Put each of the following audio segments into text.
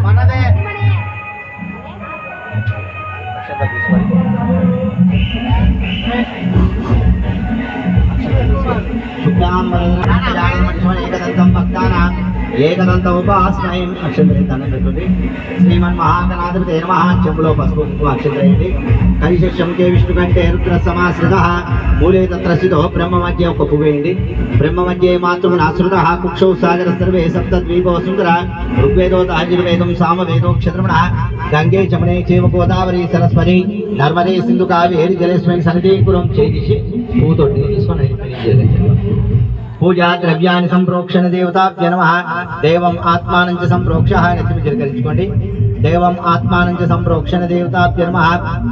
మనదే ఏకదంతం భక్తానాం ఏకదంతం ఉపాస్మయం అక్షంతరే దండం పెట్టుకోండి. శ్రీమన్ మహాగణాధిపతే నమః చెంబులో పసుపు కుంకుమ అక్షంతరేయండి. కరిశం కే విష్ణు కంటే రుద్ర సమాశ్రిత మూలే తత్ర స్థితో బ్రహ్మ మధ్య ఒక పువ్వు వేయండి. బ్రహ్మ మధ్య మాతృనాశ్రుత కుక్షౌ సాగర సర్వే సప్తద్వీపో సుందర ఋగ్వేదో యజుర్వేదం సామవేదోక్షత్రమణ గంగే చమనే చేవ గోదావరి సరస్వతి నర్మదే సింధు కావేరి జలేస్మిన్ సన్నిధికురం చేసి పూతోటి తీసుకొని పూజా ద్రవ్యాన్ని సంప్రోక్షణ దేవతాభ్య నమః. దేవం ఆత్మానం చ సంప్రోక్ష నెత్తిమి చిలకరించుకోండి. దేవం ఆత్మానం చ సంప్రోక్షణ దేవతాభ్య నమః.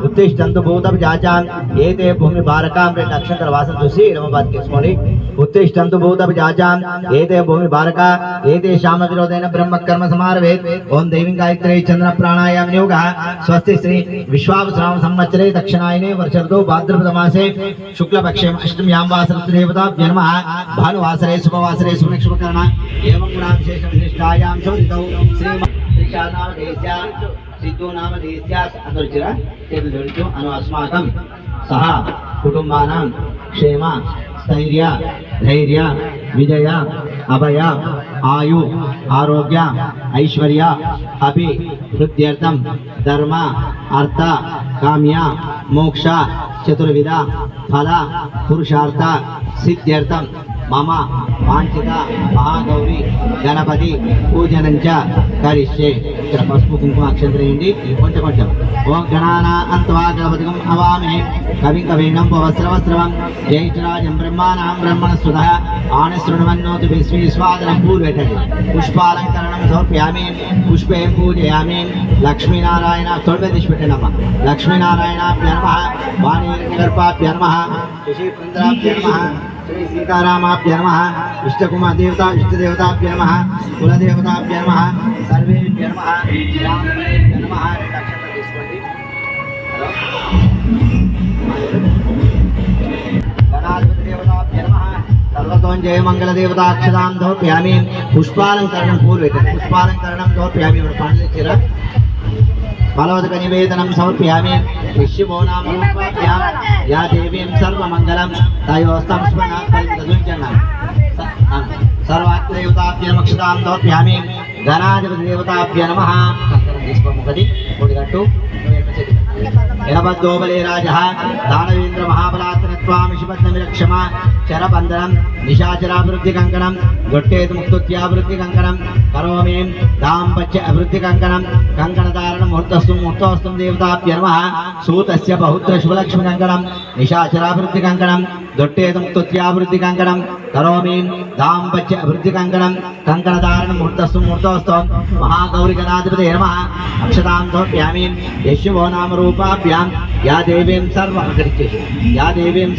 ఉత్తిష్టంతు భూతభిజాచాం ఏతే భూమి భారకాం రెండు అక్షంతర వాసన చూసి ఎడమబాద్ తీసుకోండి. ఉత్తిష్టంతు భూతభిజాచాం ఏతే భూమి భారక ఏతే శామ విరోధైన బ్రహ్మకర్మ సమారవేత్. ఓం దైవం గాయత్రే చంద్ర ప్రాణాయామ నియోగ. స్వస్తి శ్రీ విశ్వావసనామ సంవత్సరే దక్షిణాయనే వర్షర్దో భాద్రపద మాసే శుక్లపక్షే అష్టమ్యాం వాసరతు దేవతాభ్య నమః. భానువాసరే శుభవాసరే సులక్ష్మకరణ ఏవం గుణా విశేష విశిష్టాయాం శోధితౌ శ్రీ సిద్ధో నామ దేశ్యాస్ అదర్చర చేతులు జోడించు అను అస్మాకం సహ కుటుంబానాం క్షేమ స్థైర్య ధైర్య విజయ అభయ ఆయు ఆరోగ్య ఐశ్వర్య అభి వృద్ధ్యర్థం ధర్మ అర్థ కామ్య మోక్ష చతుర్విధ ఫల పురుషార్థ సిద్ధ్యర్థం మమ వాంఛిత మహాగౌరి గణపతి పూజనంచ కరిష్యే. ఇక్కడ పసుపు కుంకుమ అక్షంతరేయండి కొంచెం కొంచెం. ఓం గణానా అంత్వా గణపతికం అవామే కవిం కవీనం వస్త్రవస్త్రవం జైరాజం బ్రహ్మానాం బ్రహ్మణస్వతః ఆనశృణ్వన్నోతు విశ్వేశ్వాదనం పూర్వేటండి. పుష్పాలంకరణం సమర్పయామి. పుష్పే పూజయామి. లక్ష్మీనారాయణ తొడవే తీసి పెట్టండమ్మ. లక్ష్మీనారాయణాభ్య నమః. వాణీర్గర్భాభ్య నమః. శశిపుంద్రాభ్య నమః. శ్రీ సీతారామాభ్య నమః. ఇష్టకుమార్ దేవత ఇష్టదేవతాభ్య నమః. కులదేవతాభ్య నమః. సర్వేభ్య నమః. రామదేవ్య నమః. రెండు అక్షంతలు తీసుకోండి. గణాధిపతి దేవతాభ్య నమః. సర్వతోంజయ మంగళ దేవతాక్షదాం దోప్యామి. పుష్పాలంకరణం పూర్వేటండి. పుష్పాలంకరణం దోప్యామి. ఇప్పుడు పండ్లు ఇచ్చిరా. ఫలోదక నివేదనం సమర్పయామి. విష్ణువో నామ రూపాభ్యాం యా దేవీం సర్వమంగళం తయోస్తం స్మరణాత్మజంగం సర్వాత్మదేవతాభ్య నమః దోప్యామి. గణాధిపతి దేవతాభ్య నమః. తీసుకోముఖది కొడిగట్టు ఎనబద్దోబలే రాజ దానవేంద్ర మహాబలాత్మత్వామిషిబద్ధమిరక్షమ చరబంధనం నిశాచరాభివృద్ధి కంకణం గొట్టేతు ముక్తుత్యాభివృద్ధి కంకణం కరోమి దాంపత్య అభివృద్ధి కంకణం కంకణధారణ ముహూర్తస్తు ముహూర్తోస్తం దేవతాభ్య నమః. సూతస్య బహుద్ర శుభలక్ష్మి కంకణం నిశాచరాభివృద్ధి కంకణం దొట్టేతు ముక్తుత్యాభివృద్ధి కంకణం కరోమి దాంపత్య అభివృద్ధి కంకణం కంకణధారణ ముహూర్తస్తు ముహూర్తోస్తం మహాగౌరి గణాధిపతే నమః. అక్షతాం దోప్యామి. యశువో నామ రూపాభ్యాం యా దేవీం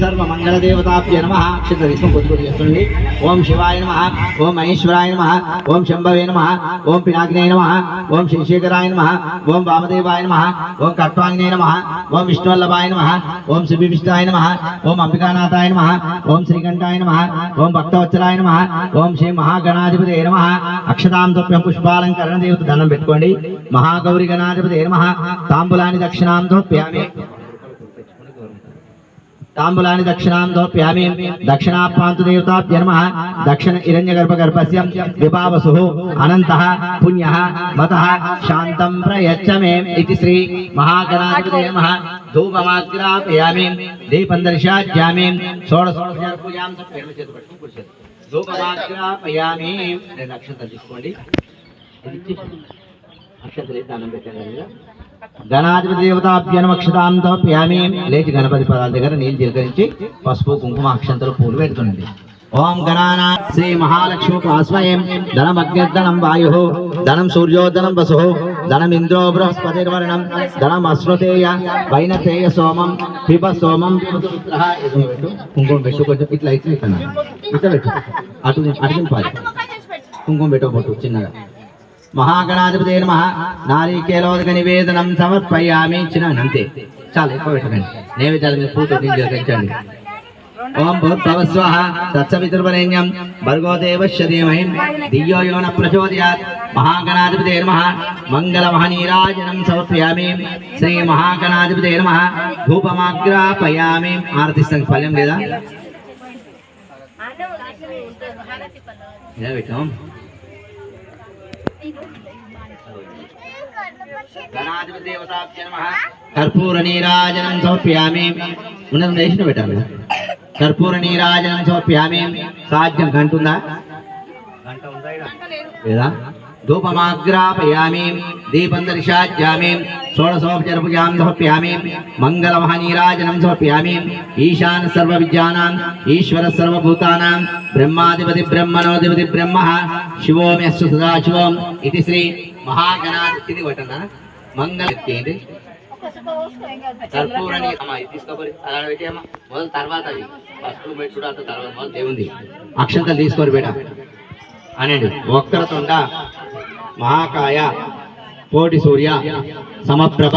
సర్వమంగళదేవతాభ్య నమః. అక్షత తీసుకొని కొద్ది కొద్ది చేస్తుండండి. ఓం శివాయ నమః. ఓం మహేశ్వరాయ నమః. ఓం శంభవే నమః. ఓం పినాకినే నమః. ఓం శ్రీశేఖరాయ నమః. ఓం వామదేవాయ నమః. ఓం కట్వాంగినే నమః. ఓం విష్ణువల్లభాయ నమః. ఓం శివవిష్టాయ నమః. ఓం అంబికానాథాయ నమః. ఓం శ్రీకంఠాయ నమః. ఓం భక్తవత్సలాయ నమః. ఓం శ్రీ మహాగణాధిపతే నమః. అక్షతాం దోప్యం పుష్పాలంకరణ దేవత దండం పెట్టుకోండి. మహాగౌరి గణాధిపతే నమః. తాంబూలాని దక్షిణాం దోప్యామి. తాంబూలాని దక్షిణాం దోప్యామి. దక్షిణాపాంతు దేవతాభ్య నమః. దక్షిణ హిరణ్యగర్భగర్భస్య విభావసుః అనంతః పుణ్యః మతః శాంతం ప్రయచ్చమే ఇతి శ్రీ మహాగణాధిపతే నమః. ధూపమాగ్రాపయామి. దీపం దర్శయామి. షోడశోపచార పూజాం ధూపమాగ్రాపయామి. రెండు అక్షంతలు తీసుకోండి. అక్షంతలు దానం పెట్టండి. గణాధిపతి దేవతాభ్య నమః. అక్షతాం దోప్యామి. లేచి గణపతి పదాల దగ్గర నీళ్ళు చిలకరించి పసుపు కుంకుమ అక్షంతలు పూలు పెడుతుంది. ఓం గణానా శ్రీ మహాలక్ష్మీపాస్మయం. ధనమగ్నిర్ధనం వాయుః ధనం సూర్యోధనం వసుః ధనమింద్రో బృహస్పతిర్వర్ణం ధనం అశ్రుతేయ వైనతేయ సోమం పిబ సోమం కుంకుమ పెట్టు. కొంచెం ఇట్లా ఇట్లా ఇట్లా పెట్టు. అటు అడిగిన కుంకుమ పెట్టబోటు చిన్నగా. మహాగణాధిపతే నమః. నారీకేలోదక నివేదనం సమర్పయామి. చిన్న అంతే చాలు, ఎక్కువ పెట్టకండి. నైవేద్యాల మీద పూతో పెంచండి. ఓం భూర్భువః స్వః తత్సవితుర్వరేణ్యం భర్గో దేవస్య ధీమహి ధియో యో నః ప్రచోదయాత్ మహాగణాధిపతే నమః మంగళమహనీరాజనం సమర్పయామి శ్రీ మహాగణాధిపతే నమః ధూపమాగ్రాపయామి ఆరతిస్తాం ఫలం లేదా పెట్టాం గణాధిపతి దేవతాభ్యో నమః కర్పూర నీరాజనం సమర్పయామి ఉన్నది దేశం పెట్టాలి కర్పూర నీరాజనం సమర్పయామి సాధ్యం గంట ఉందా గంట ఉందా లేదా ధూపమాగ్రాపయామి దీపం దర్శయామి షోడశోపచార పూజాం సమర్పయామి మంగళమహనీరాజనం సమర్పయామి ఈశాన సర్వ విద్యానాం ఈశ్వర సర్వభూతానాం బ్రహ్మాధిపతి బ్రహ్మణోధిపతి బ్రహ్మ శివో మే అస్సు సదాశివం ఇది శ్రీ మహాగణాధిపతి వటన మంగళ ఏంటి కర్పూర తీసుకోబడి అలా పెట్టేమా మొదలు తర్వాత అది ఫస్ట్ పెట్టుడు అంత తర్వాత మొదలు దేవుంది అక్షంతలు తీసుకోరు బేట అనండి వక్రతుండ మహాకాయ కోటి సూర్య సమప్రభ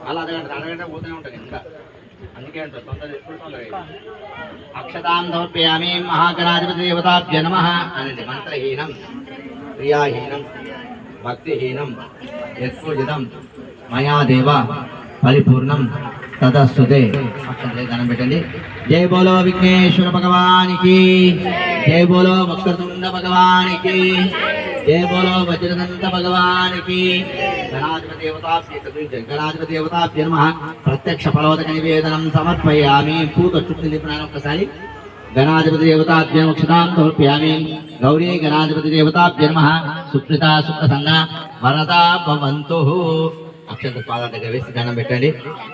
అలా అరగంట పోతూనే ఉంటుంది ఇంకా అందుకే అంటారు తొందర అక్షతాం సమర్పయామి మహాగణాధిపతి దేవతాభ్యో నమః అనండి మంత్రహీనం క్రియాహీనం భక్తిహీనం యత్పూజితం మయా దేవ పరిపూర్ణం తదస్తుతే ధనం పెట్టండి జై బోలో విఘ్నేశ్వర భగవానికి జై బోలో వక్రతుండ భగవానికి జై బోలో వజ్రదంత భగవానికి గణాధిపతి దేవతాభ్యో నమః ప్రత్యక్ష ఫలోదక నివేదనం సమర్పయామి పూత చుట్టూ లిపినాను ఒకసారి గణాధిపతి దేవతాభ్యో అక్షతాం సమర్పయామి గౌరీ గణాధిపతి దేవతాభ్యో నమః సుప్రీతా సుప్రసన్న వరదా భవంతు అక్షంత పాదాల దగ్గర వేసి దండం పెట్టండి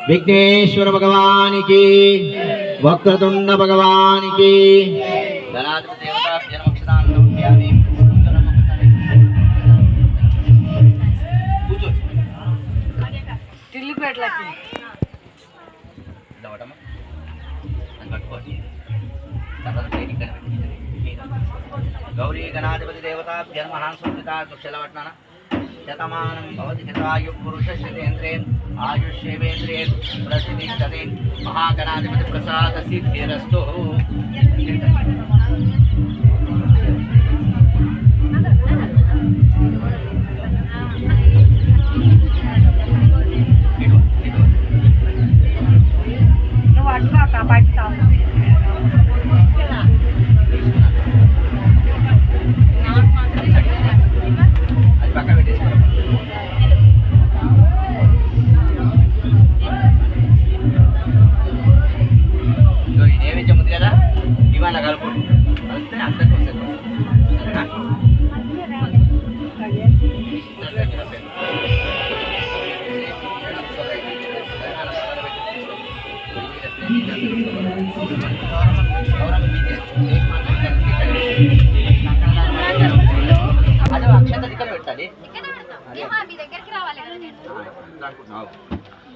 విఘ్నేశ్వర భగవానికి వక్రతుండ భగవానికి గణాధిపతి దేవతాభ్యో నమః అక్షతాం సమర్పయామి గౌరీ గణాధిపతి దేవతాభ్యో నమః సుప్రీతా సుక్షలవట్నన శతమానం భవతి శతాయు పురుషేంద్రేం ఆయుష్యేంద్రియే ప్రతిష్టతే మహాగణాధిపతి ప్రసాద సిద్ధిరస్తు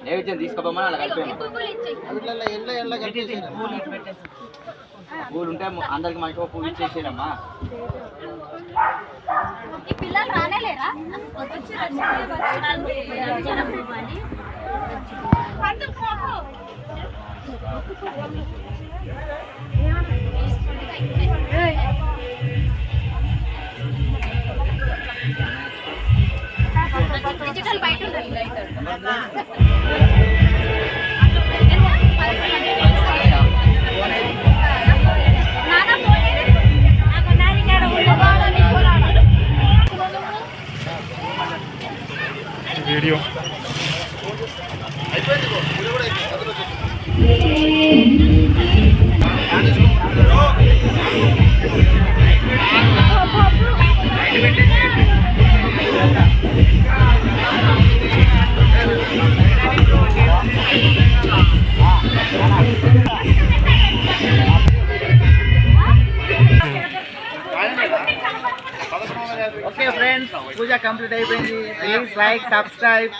నైవేద్యం తీసుకోమని అలా కలిపేమా పూలు ఉంటే అందరికి మంచిగా పూలు ఇచ్చేసేనమ్మా డిజిటల్ బయట ఉంటుంది వీడియో ఓకే ఫ్రెండ్స్ పూజ కంప్లీట్ అయిపోయింది. Please like subscribe.